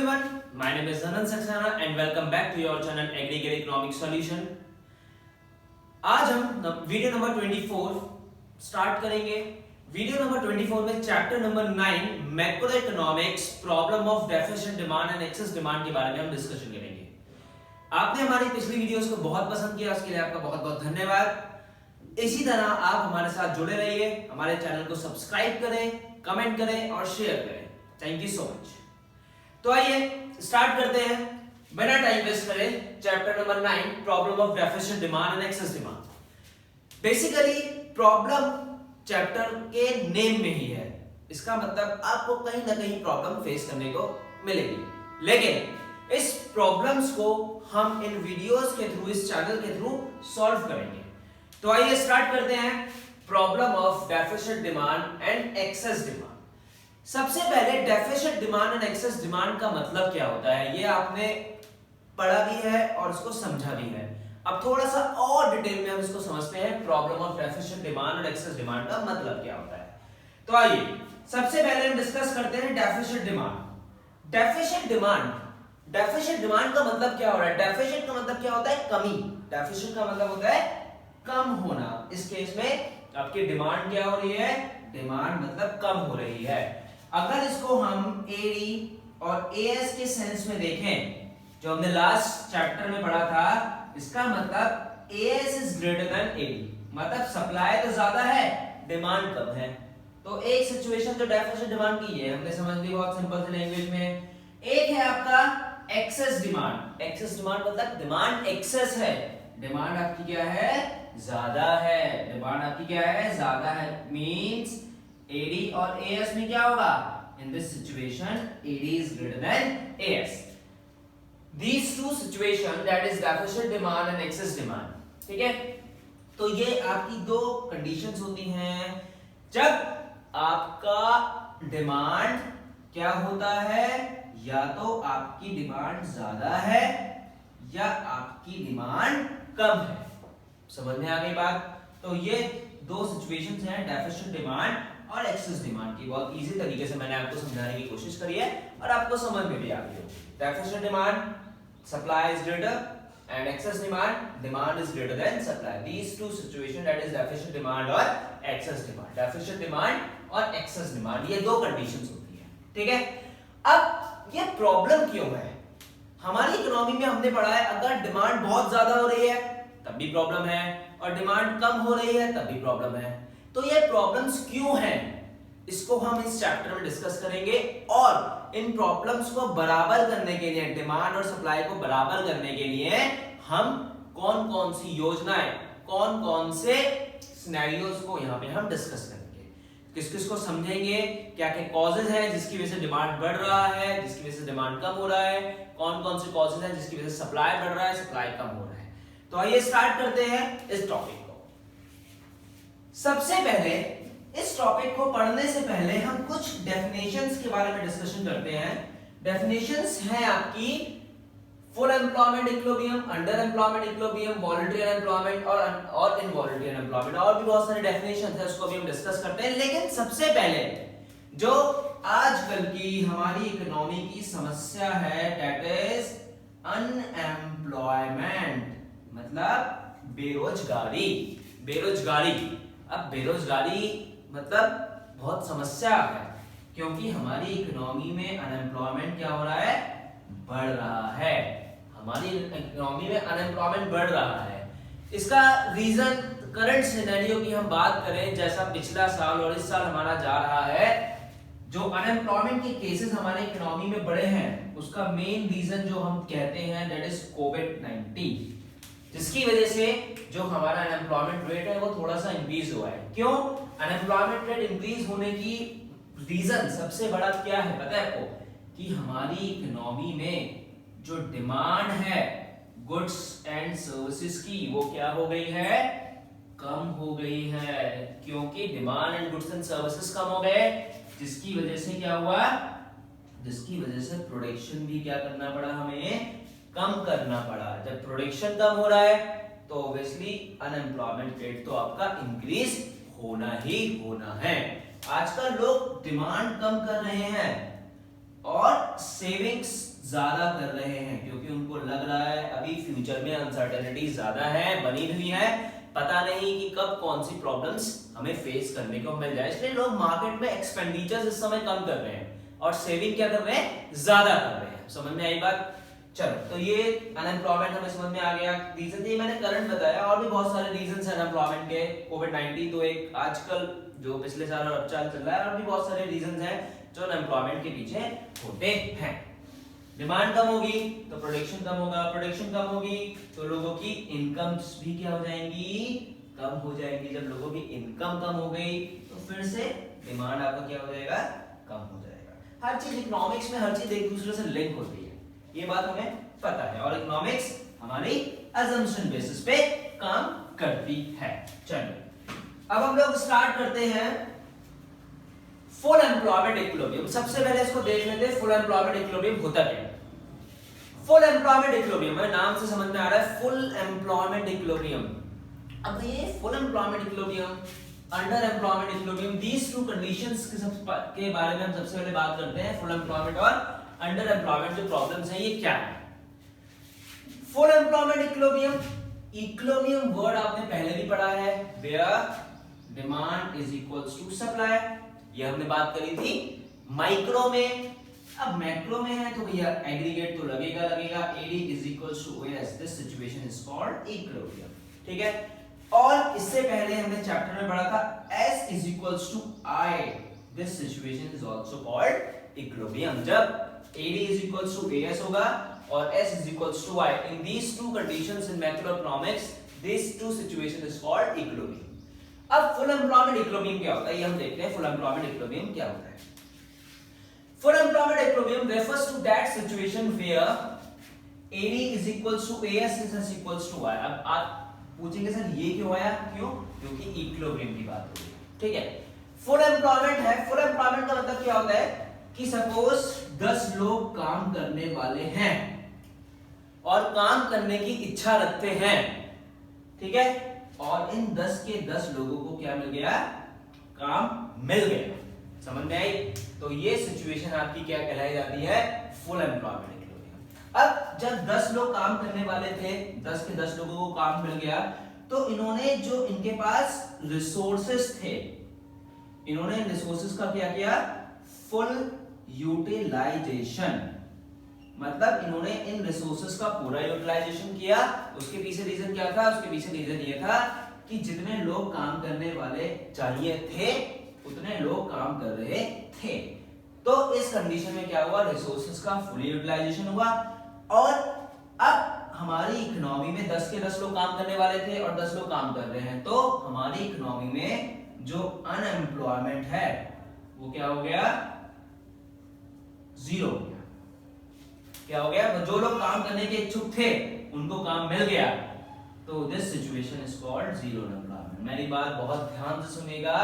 everyone, my name is Anand Saxena and welcome back to your channel Aggregate Economic Solution। आज हम video number 24 start करेंगे। Video number 24 में chapter number 9 macro economics problem of deficient demand and excess demand के बारे में हम discussion करेंगे। आपने हमारी पिछली वीडियोस को बहुत पसंद किया, उसके लिए आपका बहुत बहुत धन्यवाद। इसी तरह आप हमारे साथ जुड़े रहिए, हमारे चैनल को सब्सक्राइब करें, कमेंट करें और शेयर करें। Thank you so much. तो आइए स्टार्ट करते हैं बिना टाइम वेस्ट करे chapter number 9 problem of deficient demand and excess demand. Basically problem chapter के नेम में ही है, इसका मतलब आपको कहीं ना कहीं प्रॉब्लम फेस करने को मिलेगी, लेकिन इस प्रॉब्लम्स को हम इन वीडियोस के थ्रू, इस चैनल के थ्रू सॉल्व करेंगे। तो आइए स्टार्ट करते हैं problem of deficient demand and excess demand. सबसे पहले deficient demand and excess demand का मतलब क्या होता है, ये आपने पढ़ा भी है और इसको समझा भी है। अब थोड़ा सा और डिटेल में हम इसको समझते हैं, प्रॉब्लम ऑफ डेफिशिएंट डिमांड और एक्सेस डिमांड का मतलब क्या होता है। तो आइए सबसे पहले हम डिस्कस करते हैं डेफिशिएंट डिमांड। डेफिशिएंट डिमांड का मतलब क्या हो रहा है? डेफिशिएंट का मतलब क्या होता है? कमी। डेफिशिएंट का मतलब होता है कम होना। इस केस में आपकी डिमांड क्या हो रही है? डिमांड मतलब कम हो रही है। अगर इसको हम एडी और एएस के सेंस में देखें, जो हमने लास्ट चैप्टर में पढ़ा था, इसका मतलब AS is greater than AD, मतलब सप्लाई तो ज्यादा है, डिमांड कम है। तो एक सिचुएशन जो डेफिशिएंट डिमांड की है हमने समझ ली बहुत सिंपल सी लैंग्वेज में। एक है आपका एक्सेस डिमांड। एक्सेस डिमांड मतलब डिमांड एक्सेस है, डिमांड आपकी क्या है? ज्यादा है। डिमांड आपकी क्या है? ज्यादा है। मींस एडी और एएस में क्या होगा? In this situation AD is greater than AS. These two situation that is deficient demand and excess demand, ठीक है? तो ये आपकी दो कंडीशंस होती हैं जब आपका डिमांड क्या होता है, या तो आपकी डिमांड ज्यादा है या आपकी डिमांड कम है। समझ में आ गई बात? तो ये दो सिचुएशंस हैं डेफिशिएंट डिमांड और एक्सेस डिमांड की। बहुत इजी तरीके से मैंने आपको समझाने की कोशिश करी है और आपको समझ में भी आ गई होगी। Deficient demand, supply is greater, and excess demand is greater than supply. These two situation, that is deficient demand और excess demand. Deficient demand और excess demand, ये दो conditions होती है, ठीक है? अब ये प्रॉब्लम क्यों है? हमारी इकोनॉमी में हमने पढ़ा है अगर डिमांड बहुत ज्यादा हो रही है तब भी प्रॉब्लम है, और डिमांड कम हो रही है तब भी प्रॉब्लम है। तो ये प्रॉब्लम्स क्यों हैं, इसको हम इस चैप्टर में डिस्कस करेंगे, और इन प्रॉब्लम्स को बराबर करने के लिए, डिमांड और सप्लाई को बराबर करने के लिए हम कौन कौन सी योजनाएं, कौन कौन से सिनेरियोज को यहाँ पे हम डिस्कस करेंगे, किस किस को समझेंगे, क्या क्या कॉजेज हैं जिसकी वजह से डिमांड बढ़ रहा है, जिसकी वजह से डिमांड कम हो रहा है, कौन कौन से कॉजेज हैं जिसकी वजह से सप्लाई बढ़ रहा है, सप्लाई कम हो रहा है। तो आइए स्टार्ट करते हैं इस टॉपिक को। सबसे पहले इस टॉपिक को पढ़ने से पहले हम कुछ डेफिनेशंस के बारे में डिस्कशन करते हैं। डेफिनेशंस हैं आपकी full employment equilibrium, under employment equilibrium, voluntary unemployment और इनवॉलंटरी अनएम्प्लॉयमेंट, और भी बहुत सारे डेफिनेशंस हैं, उसको भी हम डिस्कस करते हैं। लेकिन सबसे पहले जो आजकल की हमारी इकोनॉमी की समस्या है, दैट इज अनएम्प्लॉयमेंट, मतलब बेरोजगारी। बेरोजगारी, अब बेरोजगारी मतलब बहुत समस्या है, क्योंकि हमारी इकोनॉमी में अनएम्प्लॉयमेंट क्या हो रहा है? बढ़ रहा है। हमारी इकोनॉमी में अनएम्प्लॉयमेंट बढ़ रहा है। इसका रीजन, करंट सिनेरियो की हम बात करें, जैसा पिछला साल और इस साल हमारा जा रहा है, जो अनएम्प्लॉयमेंट के केसेस हमारे इकोनॉमी में बढ़े हैं, उसका मेन रीजन जो हम कहते हैं दैट इज कोविड-19, जिसकी वजह से जो हमारा अनएम्प्लॉयमेंट रेट है वो थोड़ा सा इंक्रीज हुआ है। क्यों? अनएम्प्लॉयमेंट रेट इंक्रीज होने की रीजन सबसे बड़ा क्या है पता है आपको? कि हमारी इकोनॉमी में जो डिमांड है गुड्स एंड सर्विसेज की, वो क्या हो गई है? कम हो गई है। क्योंकि demand and goods and services कम हो गए, जिसकी वजह से क्या हुआ? जिसकी वजह से प्रोडक्शन भी क्या करना पड़ा? हमें कम करना पड़ा। जब प्रोडक्शन कम हो रहा है तो ऑब्वियसली अनएम्प्लॉयमेंट रेट तो आपका इंक्रीज होना ही होना है। आजकल लोग डिमांड कम कर रहे हैं, और सेविंग्स ज्यादा कर रहे हैं क्योंकि उनको लग रहा है अभी फ्यूचर में अनसर्टेनिटी ज्यादा है, बनी हुई है, पता नहीं कि कब कौन सी प्रॉब्लम्स हमें फेस करने को मिल जाए, इसलिए लोग मार्केट में एक्सपेंडिचर्स इस समय कम कर रहे हैं और सेविंग क्या कर रहे हैं, ज्यादा कर रहे हैं। समझ में आई बात? चलो, तो ये अनएम्प्लॉयमेंट हमें समझ में आ गया। रीजन ये मैंने करंट बताया, और भी बहुत सारे रीजंस हैं अनएम्प्लॉयमेंट के। कोविड-19 तो एक आजकल जो पिछले साल और अब चल रहा है, और भी बहुत सारे रीजंस हैं जो अनएम्प्लॉयमेंट के पीछे होते हैं। डिमांड कम होगी तो प्रोडक्शन कम होगा, प्रोडक्शन कम होगी तो लोगों की इनकम्स भी क्या हो जाएंगी, कम हो जाएंगी। जब लोगों की इनकम कम हो गई तो फिर से डिमांड आपका क्या हो जाएगा, कम हो जाएगा। हर चीज इकोनॉमिक्स में, हर चीज एक दूसरे से लिंक होती है, ये बात हमें पता है, और इकोनॉमिक्स हमारी अजम्पशन बेसिस पे काम करती है। चलिए अब हम लोग स्टार्ट करते हैं फुल एम्प्लॉयमेंट इक्विलिब्रियम। सबसे पहले इसको देख लेते हैं फुल एम्प्लॉयमेंट इक्विलिब्रियम होता क्या है। फुल एम्प्लॉयमेंट इक्विलिब्रियम है, नाम से समझ में आ रहा है फुल एम्प्लॉयमेंट इक्विलिब्रियम। अब ये full employment equilibrium, under employment equilibrium, these two conditions के बारे में हम सबसे पहले बात करते हैं। फुल एम्प्लॉयमेंट और अंडर एम्प्लॉयमेंट जो प्रॉब्लम्स हैं ये क्या है। Full employment equilibrium, equilibrium word आपने पहले भी पढ़ा है, where demand is equals to supply, ये हमने बात करी थी माइक्रो में। अब मैक्रो में है तो भैया एग्रीगेट तो लगेगा, AD is equals to OS, this situation is called equilibrium, ठीक है। और इससे पहले हमने चैप्टर में पढ़ा था S is equals to I, this situation is also called equilibrium. जब AD is equals to AS होगा और S is equals to I. In these two conditions in macroeconomics, these two situation is called equilibrium. अब full employment equilibrium क्या होता है, ये हम देखते हैं। full employment equilibrium क्या होता है? Full employment equilibrium refers to that situation where AD is equals to AS is equals to I. अब आप पूछेंगे सर ये क्यों आया, क्यों? क्योंकि equilibrium की बात हो रही है, ठीक है। full employment है, full employment का मतलब क्या होता है कि सपोज 10 लोग काम करने वाले हैं और काम करने की इच्छा रखते हैं, ठीक है, और इन 10 के 10 लोगों को क्या मिल गया, काम मिल गया। समझ में आई? तो ये सिचुएशन आपकी क्या कहलाई जाती है, फुल एम्प्लॉयमेंट इक्विलिब्रियम। अब जब 10 लोग काम करने वाले थे, 10 के 10 लोगों को काम मिल गया, तो इन्होंने जो इनके पास रिसोर्सेस थे, इन्होंने रिसोर्सेस का क्या किया, फुल यूटिलाइजेशन, मतलब इन्होंने इन रिसोर्सेस का पूरा यूटिलाइजेशन किया। उसके पीछे रीजन क्या था, उसके पीछे रीजन ये था कि जितने लोग काम करने वाले चाहिए थे उतने लोग काम कर रहे थे। तो इस कंडीशन में क्या हुआ, रिसोर्सेस का फुल यूटिलाइजेशन हुआ। और अब हमारी इकोनॉमी में 10 के 10 लोग काम करने वाले थे और 10 लोग काम कर रहे हैं, तो हमारी इकोनॉमी में जो अनएम्प्लॉयमेंट है वो क्या हो गया, जीरो हो गया। क्या हो गया, जो लोग काम करने के इच्छुक थे उनको काम मिल गया, तो this situation is called zero employment. मेरी बात बहुत ध्यान से सुनिएगा,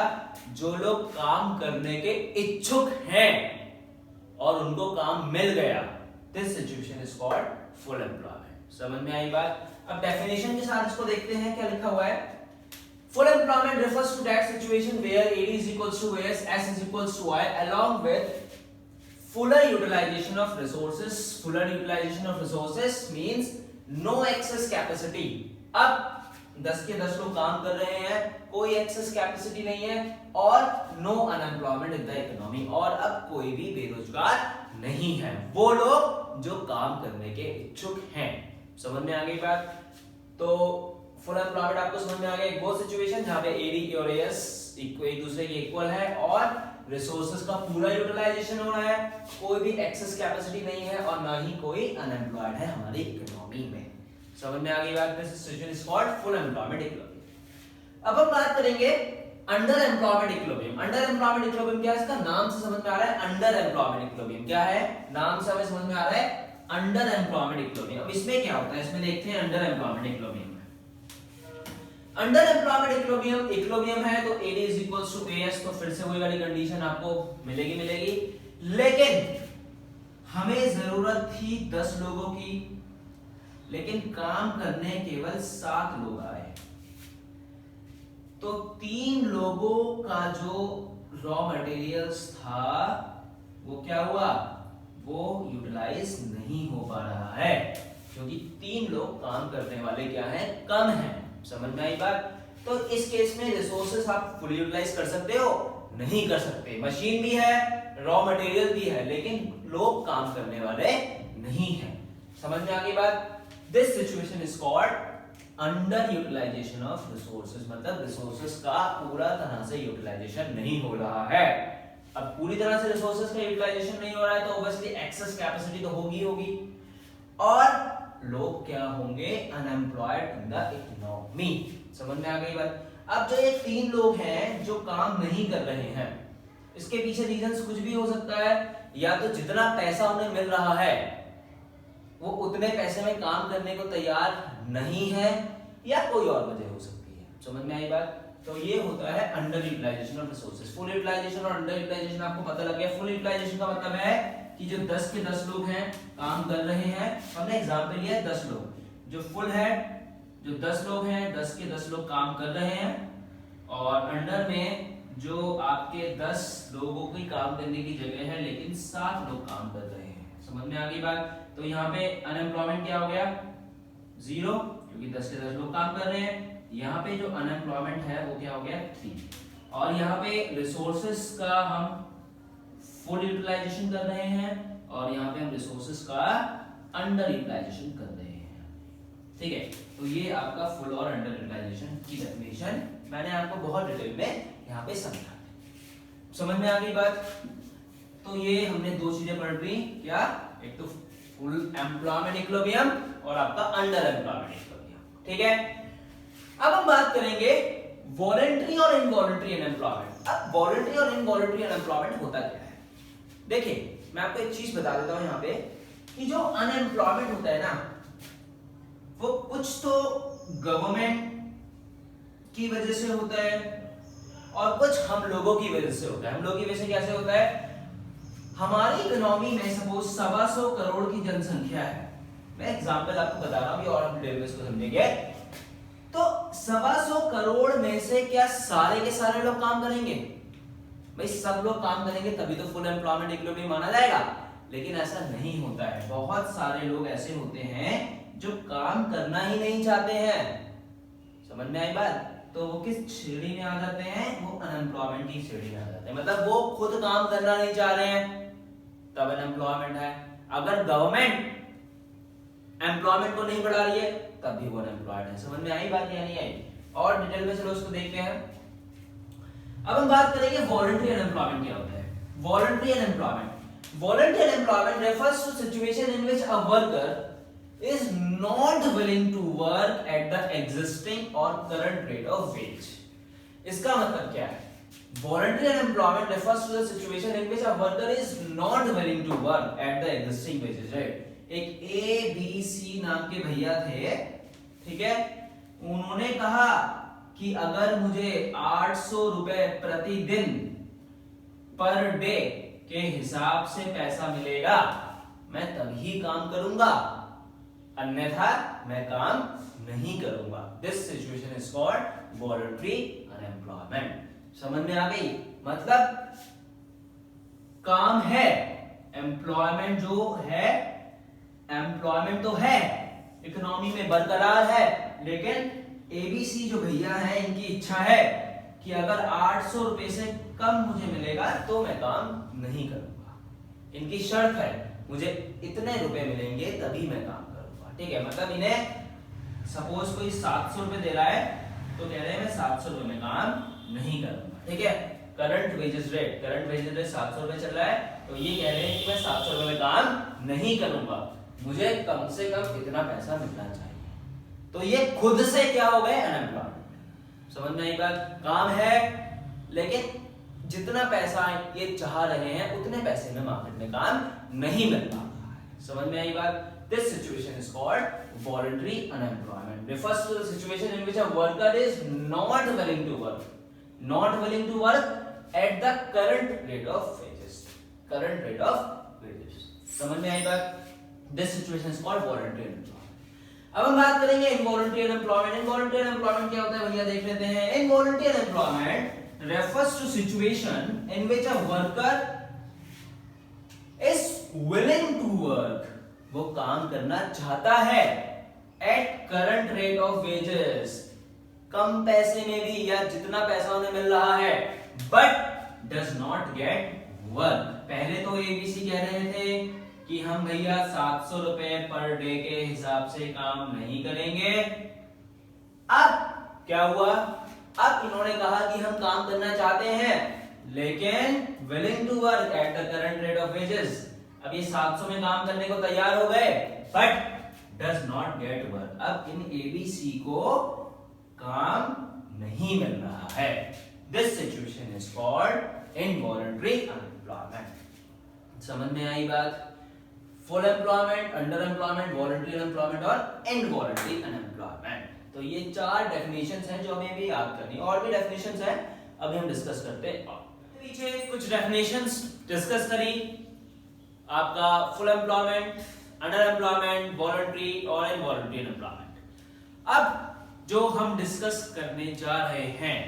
जो लोग काम करने के इच्छुक हैं और उनको काम मिल गया, this situation is called full employment. समझ में आई बात? अब डेफिनेशन के साथ इसको देखते हैं क्या लिखा हुआ है। Full employment refers to that situation where AD is equals to AS, S is equals to I, along with fuller utilization of resources. Fuller utilization of resources means no excess capacity. अब 10 के 10 लोग काम कर रहे हैं, कोई excess capacity नहीं है, और no unemployment in the economy, और अब कोई भी बेरोजगार नहीं है, वो लोग जो काम करने के इच्छुक हैं। समझ में आ गई बात? तो फुल एम्प्लॉयमेंट आपको समझ में आ गया, वो सिचुएशन जहां पे AD और AS एक दूसरे के इक्वल है और रिसोर्सेज का पूरा यूटिलाइजेशन हो रहा है, कोई भी एक्सेस कैपेसिटी नहीं है और ना ही कोई अनएम्प्लॉयड है हमारी इकोनॉमी में। समझ में आ गई बात? This situation is called full employment equilibrium. अब हम बात करेंगे under employment equilibrium. Under employment equilibrium क्या है, इसका नाम से समझ में आ रहा है, अंडर एम्प्लॉयमेंट इक्विलिब्रियम क्या है, नाम से हमें समझ में आ रहा है अंडर एम्प्लॉयमेंट इक्विलिब्रियम। अब इसमें क्या होता है, इसमें देखते हैं under employment equilibrium. Under employment equilibrium, equilibrium है तो AD is equals to AS, तो फिर से वही वाली कंडीशन आपको मिलेगी, लेकिन हमें जरूरत थी 10 लोगों की, लेकिन काम करने केवल 7 लोग आए, तो 3 लोगों का जो रॉ मटेरियल्स था वो क्या हुआ, वो यूटिलाइज नहीं हो पा रहा है क्योंकि 3 लोग काम करने वाले क्या हैं, कम हैं। समझ में आई बात? तो इस केस में रिसोर्सेस आप फुल यूटिलाइज कर सकते हो? नहीं कर सकते। मशीन भी है, रॉ मटेरियल भी है, लेकिन लोग काम करने वाले नहीं हैं। समझ में आ गई बात? This situation is called under utilisation of resources, मतलब रिसोर्सेज का पूरा तरह से यूटिलाइजेशन नहीं हो रहा है। अब पूरी तरह से रिसोर्सेज का यूटिलाइजेशन नहीं हो रहा है तो ऑब्वियसली एक्सेस कैपेसिटी तो होगी और लोग क्या होंगे, अनएम्प्लॉयड इन द इकोनॉमी। समझ में आ गई बात? अब जो ये 3 लोग हैं जो काम नहीं कर रहे हैं, इसके पीछे रीजंस कुछ भी हो सकता है। या तो जितना पैसा उन्हें मिल रहा है वो उतने पैसे में काम करने को तैयार नहीं है, या कोई और वजह हो सकती है। समझ में आई बात? तो ये होता है under utilisation of resources. Full utilisation और अंडर यूटिलाइजेशन आपको पता लग गया। फुल यूटिलाइजेशन का मतलब है कि जो 10 के 10 लोग हैं काम कर रहे हैं, हमने एग्जांपल लिया है 10 लोग, जो फुल है जो 10 लोग हैं 10 के 10 लोग काम कर रहे हैं, और अंडर में जो आपके 10 लोगों की काम करने की जगह है लेकिन 7 लोग काम कर रहे हैं। समझ में आ गई बात? तो यहाँ पे अनएम्प्लॉयमेंट क्या हो गया, 0, क्योंकि 10 के 10 लोग काम कर रहे हैं। यहाँ पे जो अनएम्प्लॉयमेंट है वो क्या हो गया, 3। और यहाँ पे रिसोर्सेस का हम फुल यूटिलाइजेशन कर रहे हैं और यहाँ पे हम रिसोर्सेस का अंडर यूटिलाइजेशन कर रहे हैं। ठीक है, तो ये आपका फुल और अंडर यूटिलाइजेशन की डेफिनेशन मैंने आपको बहुत डिटेल में यहाँ पे समझा। समझ में आ गई बात? तो ये हमने 2 चीजें पढ़ ली, क्या, एक तो फुल एम्प्लॉयमेंट इक्विलिब्रियम और आपका अंडर एम्प्लॉयमेंट इक्विलिब्रियम। ठीक है, अब हम बात करेंगे वॉलंटरी और इनवॉलंटरी अनएम्प्लॉयमेंट। अब वॉलंटरी और इनवॉलंटरी अनएम्प्लॉयमेंट होता क्या है? देखिए मैं आपको एक चीज बता देता हूं यहाँ पे कि जो अनएम्प्लॉयमेंट होता है ना, वो कुछ तो गवर्नमेंट की वजह से होता है और कुछ हम लोगों की वजह से होता है। हम लोगों की वजह से कैसे होता है? हमारी इकोनॉमी में सपोज 125 करोड़ की जनसंख्या है, मैं एग्जांपल आपको बता रहा हूं और हम डिटेल में इसको समझेंगे। तो 125 करोड़ में से क्या सारे के सारे लोग काम करेंगे? भाई सब लोग काम करेंगे तभी तो फुल एम्प्लॉयमेंट इक्विलिब्रियम माना जाएगा, लेकिन ऐसा नहीं होता है। बहुत सारे लोग ऐसे होते हैं जो काम करना ही नहीं चाहते हैं। समझ में आई बात? तो वो किस श्रेणी में आ जाते हैं? वो अनएम्प्लॉयमेंट की श्रेणी में आ जाते हैं। मतलब वो खुद काम करना नहीं चाह रहे हैं तब अनएम्प्लॉयमेंट है। अगर गवर्नमेंट एम्प्लॉयमेंट को नहीं बढ़ा रही है तब भी वो अनएम्प्लॉयड है। समझ में आई बात या नहीं आई? और डिटेल में चलो उसको देखते हैं। अब हम बात करेंगे वॉलंटरी अनएम्प्लॉयमेंट क्या होता है। Voluntary unemployment refers to situation in which a worker is not willing to work at the existing or current rate of wage। इसका मतलब क्या है? Voluntary unemployment refers to the situation in which a worker is not willing to work at the existing wages rate। एक ABC नाम के भैया थे, ठीक है, उन्होंने कहा कि अगर मुझे 800 रुपए प्रतिदिन पर डे के हिसाब से पैसा मिलेगा मैं तभी काम करूंगा, अन्यथा मैं काम नहीं करूंगा। This situation is called voluntary unemployment. समझ में आ गई? मतलब काम है, एम्प्लॉयमेंट जो है, एम्प्लॉयमेंट तो है, इकोनॉमी में बरकरार है, लेकिन एबीसी जो भैया है इनकी इच्छा है कि अगर 800 रुपए से कम मुझे मिलेगा तो मैं काम नहीं करूंगा। इनकी शर्त है मुझे इतने रुपए मिलेंगे तभी मैं काम करूंगा। ठीक है, मतलब इन्हें सपोज कोई 700 रुपए दे रहा है तो कह रहे हैं मैं 700 रुपए में काम नहीं करूंगा। ठीक है, करंट वेजेस रेट 700 रुपए चल रहा है तो ये कह रहे हैं कि मैं 700 रुपए में काम नहीं करूंगा, मुझे कम से कम इतना पैसा मिलना चाहिए। तो ये खुद से क्या हो गए? अनएम्प्लॉयमेंट। समझ में आई बात? काम है लेकिन जितना पैसा ये चाह रहे हैं उतने पैसे में मार्केट में काम नहीं मिल पा रहा है। समझ में आई बात? This situation is called voluntary unemployment. Refers to the situation in which a worker is not willing to work at the current rate of wages. समझ में आई बात? This situation is called voluntary unemployment. अब हम बात करेंगे involuntary unemployment. Involuntary unemployment क्या होता है भैया देख लेते हैं। Involuntary unemployment refers to situation in which a worker is willing to work, वो काम करना चाहता है at current rate of wages, कम पैसे में भी या जितना पैसा उन्हें मिल रहा है, but does not get work। पहले तो ABC कह रहे थे कि हम भैया 700 रुपए पर डे के हिसाब से काम नहीं करेंगे। अब क्या हुआ, अब इन्होंने कहा कि हम काम करना चाहते हैं लेकिन willing to work at the current rate of wages, अब ये 700 में काम करने को तैयार हो गए but does not get work। अब इन ABC को काम नहीं मिल रहा है। This situation is called involuntary unemployment। समझ में आई बात? Full employment, under employment, voluntary unemployment और इनवॉलंटरी अनएम्प्लॉयमेंट। तो ये 4 डेफिनेशंस हैं जो हमें भी याद करनी है। और भी डेफिनेशंस हैं, अभी हम डिस्कस करते हैं। पीछे कुछ डेफिनेशंस डिस्कस करी, आपका full employment, under employment, voluntary और इनवॉलंटरी अनएम्प्लॉयमेंट। अब जो हम डिस्कस करने जा रहे हैं,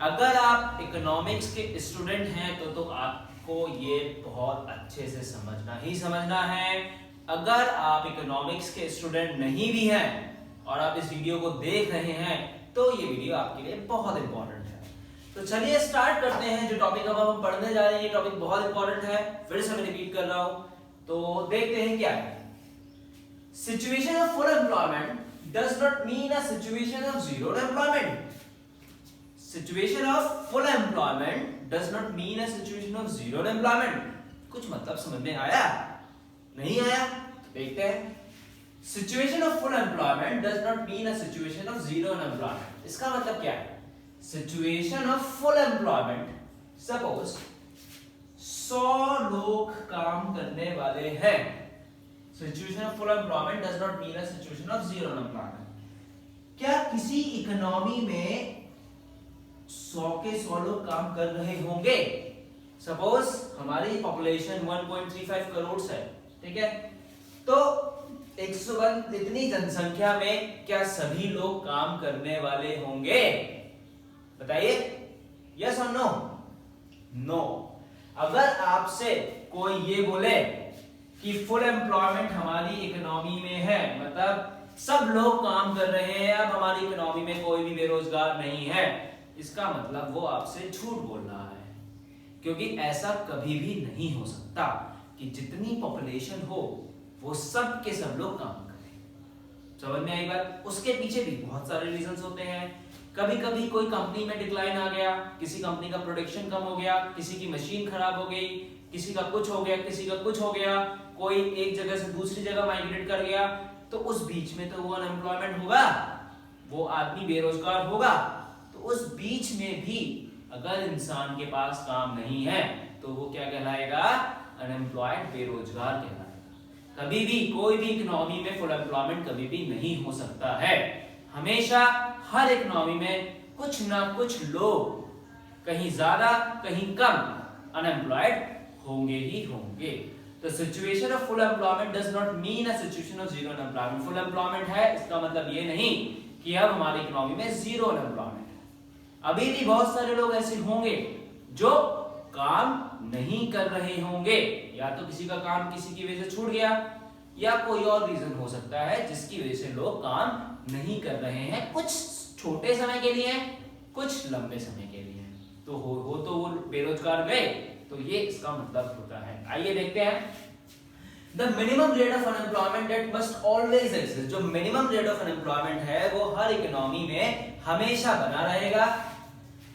अगर आप इकोनॉमिक्स के स्टूडेंट हैं तो आपको ये बहुत अच्छे से समझना है। अगर आप इकोनॉमिक्स के स्टूडेंट नहीं भी हैं और आप इस वीडियो को देख रहे हैं तो ये वीडियो आपके लिए बहुत इंपॉर्टेंट है। तो चलिए स्टार्ट करते हैं। जो टॉपिक अब हम पढ़ने जा रहे हैं ये टॉपिक बहुत इंपॉर्टेंट है, फिर से मैं रिपीट कर रहा हूं। तो देखते हैं क्या है। Situation of full employment does not mean a situation of zero employment. Situation of full employment does not mean a situation of zero employment. कुछ मतलब समझ में आया? नहीं आया? तो देखते हैं। Situation of full employment does not mean a situation of zero employment. इसका मतलब क्या है? Situation of full employment, suppose 100 लोग काम करने वाले हैं। Situation of full employment does not mean a situation of zero employment. क्या किसी इकोनॉमी में 100 के 100 लोग काम कर रहे होंगे? सपोज हमारी पॉपुलेशन 1.35 करोड़ है, ठीक है? तो 101 इतनी जनसंख्या में क्या सभी लोग काम करने वाले होंगे? बताइए, यस और नो? नो। अगर आपसे कोई ये बोले कि फुल एम्प्लॉयमेंट हमारी इकोनॉमी में है, मतलब सब लोग काम कर रहे हैं, अब हमारी इकोनॉमी में कोई भी बेरोजगार नहीं है, इसका मतलब वो आपसे झूठ बोल रहा है। क्योंकि ऐसा कभी भी नहीं हो सकता कि जितनी पॉपुलेशन हो वो सब के सब लोग काम करें। समझ में आई बात? उसके पीछे भी बहुत सारे रीजंस होते हैं। कभी कभी कोई कंपनी में डिक्लाइन आ गया, किसी कंपनी का प्रोडक्शन कम हो गया, किसी की मशीन खराब हो गई, किसी का कुछ हो गया, किसी का कुछ हो गया, कोई एक जगह से दूसरी जगह माइग्रेट कर गया, तो उस बीच में तो वो अनएम्प्लॉयमेंट होगा, वो आदमी बेरोजगार होगा। तो उस बीच में भी अगर इंसान के पास काम नहीं है तो वो क्या कहलाएगा? अनएम्प्लॉयड, बेरोजगार कहलाएगा। कभी भी कोई भी इकोनॉमी में फुल एम्प्लॉयमेंट कभी भी नहीं हो सकता है। हमेशा हर इकोनॉमी में कुछ ना कुछ लोग, कहीं ज्यादा कहीं कम, अनएम्प्लॉयड होंगे ही होंगे। तो situation of full employment does not mean a situation of zero unemployment. Full employment है इसका मतलब ये नहीं कि अब हमारी इकोनॉमी में जीरो अनएम्प्लॉयमेंट है। अभी भी बहुत सारे लोग ऐसे होंगे जो काम नहीं कर रहे होंगे, या तो किसी का काम किसी की वजह से छूट गया, या कोई और रीजन हो सकता है जिसकी वजह से लोग काम नहीं कर रहे हैं। कुछ छोटे समय के लिए, कुछ लंबे समय के लिए। तो हो तो वो बेरोजगार गए, तो ये इसका मतलब होता है। आइए देखते हैं। The minimum rate of unemployment that must always exist। जो मिनिमम रेट ऑफ अनएम्प्लॉयमेंट है वो हर इकोनॉमी में हमेशा बना रहेगा।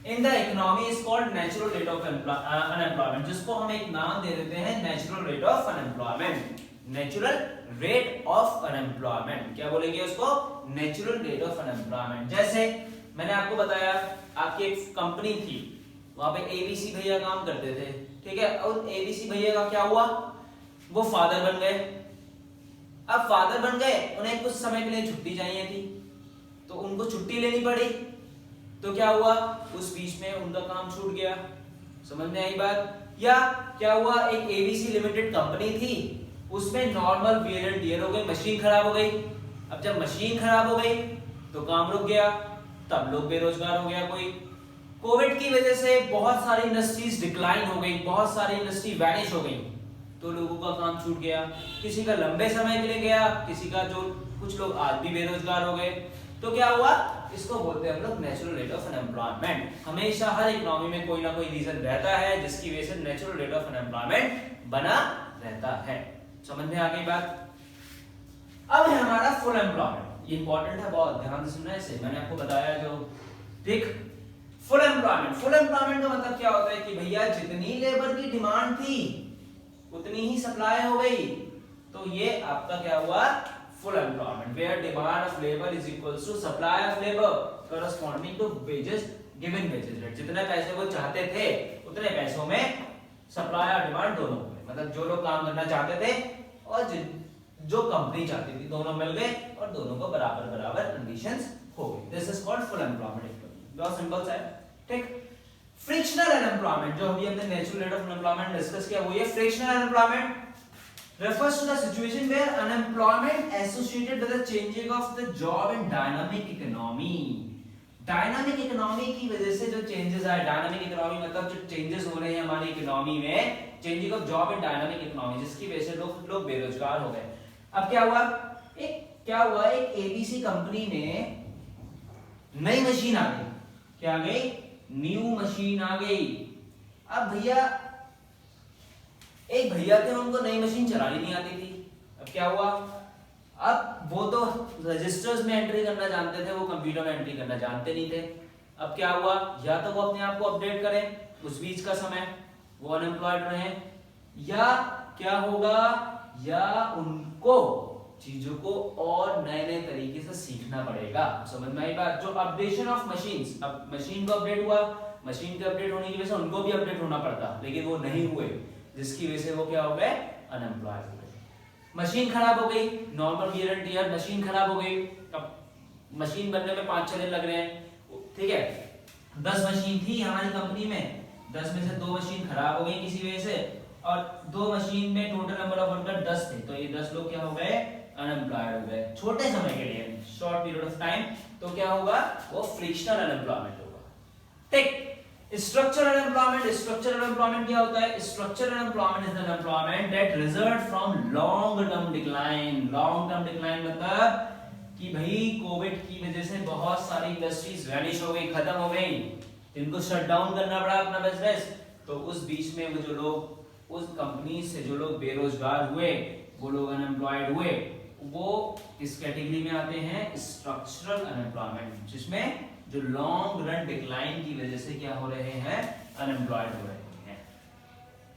In the economy is called natural rate of unemployment, जिसको हम एक नाम दे देते हैं natural rate of unemployment. Natural rate of unemployment, क्या बोलेंगे उसको? Natural rate of unemployment. जैसे मैंने आपको बताया, आपकी एक कंपनी थी, वहां पे एबीसी भैया काम करते थे, ठीक है? और एबीसी भैया का क्या हुआ? वो फादर बन गए। अब फादर बन गए, उन्हें कुछ समय के लिए छुट्टी चाहिए थी, तो उनको छुट्टी लेनी पड़ी। तो क्या हुआ? उस बीच में उनका काम छूट गया। समझ में आई बात? या क्या हुआ, एक एबीसी लिमिटेड कंपनी थी, उसमें नॉर्मल वियर एंड टियर हो गई, मशीन खराब हो गई। अब जब मशीन खराब हो गई तो काम रुक गया, तब लोग बेरोजगार हो गया। कोई कोविड की वजह से बहुत सारी इंडस्ट्रीज डिक्लाइन हो गई, बहुत सारी इंडस्ट्री वैनिश हो गई। तो लोगों का काम छूट गया, किसी का लंबे समय के लिए गया, किसी का जो कुछ लोग आज भी बेरोजगार हो गए। तो क्या हुआ, इसको बोलते हैं हम लोग नेचुरल रेट ऑफ अनएम्प्लॉयमेंट। हमेशा हर इकोनॉमी में कोई ना कोई रीजन रहता है जिसकी वजह से नेचुरल रेट ऑफ अनएम्प्लॉयमेंट बना रहता है। समझ में आ गई बात। अब है हमारा फुल एम्प्लॉयमेंट, ये इंपॉर्टेंट है बहुत, ध्यान से सुनना इसे, मैंने आपको बताया जो देख फुल एम्प्लॉयमेंट। फुल एम्प्लॉयमेंट का मतलब क्या होता है कि भैया जितनी लेबर की डिमांड थी उतनी ही सप्लाई हो गई, तो ये आपका क्या हुआ, full employment, where demand of labour is equals to supply of labour corresponding to wages given wages rate. जितने पैसे वो चाहते थे उतने पैसों में सप्लाई और डिमांड दोनों हो गए, मतलब जो लोग काम करना चाहते थे और जो कंपनी चाहती थी दोनों मिल गए और दोनों को बराबर बराबर कंडीशंस हो गई। This is called full employment. बहुत सिंपल सा है, ठीक। फ्रिक्शनल अनएम्प्लॉयमेंट, जो अभी हमने natural rate of unemployment discuss किया, वो ये frictional unemployment refers to the situation where unemployment associated with the changing of the job in dynamic economy। Dynamic economy की वजह से जो चेंजेस आए, डायनामिक इकोनॉमी मतलब जो चेंजेस हो रहे हैं हमारी इकोनॉमी में, changing of job in dynamic economy, जिसकी वजह से लोग बेरोजगार हो गए। अब क्या हुआ, एक एबीसी कंपनी में नई मशीन आ गई, क्या आ गई, न्यू मशीन आ गई। अब एक भैया थे, उनको नई मशीन चलानी नहीं आती थी। अब क्या हुआ, अब वो तो रजिस्टर्स में एंट्री करना जानते थे, वो कंप्यूटर में एंट्री करना जानते नहीं थे। अब क्या हुआ, या तो वो अपने आप को अपडेट करें, उस बीच का समय वो अनएम्प्लॉयड रहे, या क्या होगा, या उनको चीजों को और नए नए तरीके से सीखना पड़ेगा। समझ में आई बात। जो अपडेशन ऑफ मशीन्स, अब मशीन को अपडेट हुआ, मशीन के अपडेट होने की वजह से उनको भी अपडेट होना पड़ता, लेकिन वो नहीं हुए, जिसकी वजह से वो क्या हो गए, अनएम्प्लॉयड हो गए। मशीन खराब हो गई, normal wear and tear, machine खराब हो गई। अब मशीन बनने में 5-6 दिन लग रहे हैं, ठीक है। 10 मशीन थी हमारी कंपनी में, 10 में से 2 मशीन खराब हो गई किसी वजह से, और 2 मशीन में टोटल नंबर ऑफ वर्कर 10 थे, तो ये 10 लोग क्या हो गए, अनएम्प्लॉयड हो गए छोटे समय के लिए, शॉर्ट पीरियड ऑफ टाइम। तो क्या होगा, वो फ्रिक्शनल अनएम्प्लॉयमेंट होगा, ठीक। स्ट्रक्चरल अनएम्प्लॉयमेंट क्या होता है, structural unemployment is the unemployment that result from long term decline. Long term decline मतलब कि भाई कोविड की वजह से बहुत सारी इंडस्ट्रीज वैनिश हो गई, खत्म हो गई, जिनको शट डाउन करना पड़ा अपना बिजनेस। तो उस बीच में वो जो लोग, उस कंपनी से जो लोग बेरोजगार हुए, वो लोग अनएम्प्लॉयड हुए, वो इस कैटेगरी में आते हैं स्ट्रक्चरल अनएम्प्लॉयमेंट, जिसमें जो लॉन्ग रन डिक्लाइन की वजह से क्या हो रहे हैं, अनएम्प्लॉयड हो रहे हैं।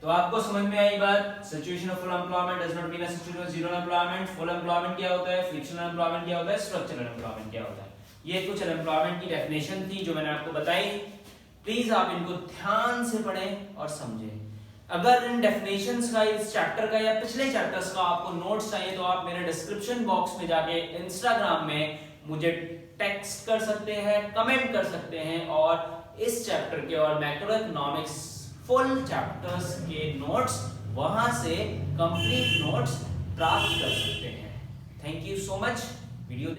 तो आपको समझ में आई बात। Situation of full employment does not mean a situation of zero employment. Full employment क्या होता है, फ्रिक्शनल एम्प्लॉयमेंट क्या होता है, स्ट्रक्चरल एम्प्लॉयमेंट क्या होता है। ये कुछ एम्प्लॉयमेंट की डेफिनेशन थी जो मैंने आपको बताई। प्लीज आप इनको ध्यान से पढ़ें और समझें। अगर इन डेफिनेशंस का, इस चैप्टर का या पिछले चैप्टर्स का आपको नोट्स चाहिए तो आप मेरे डिस्क्रिप्शन बॉक्स में जाके इंस्टाग्राम में मुझे टेक्स्ट कर सकते हैं, कमेंट कर सकते हैं, और इस चैप्टर के और मैक्रो इकोनॉमिक्स फुल चैप्टर्स के नोट्स वहां से कंप्लीट नोट्स प्राप्त कर सकते हैं। Thank you so much. Video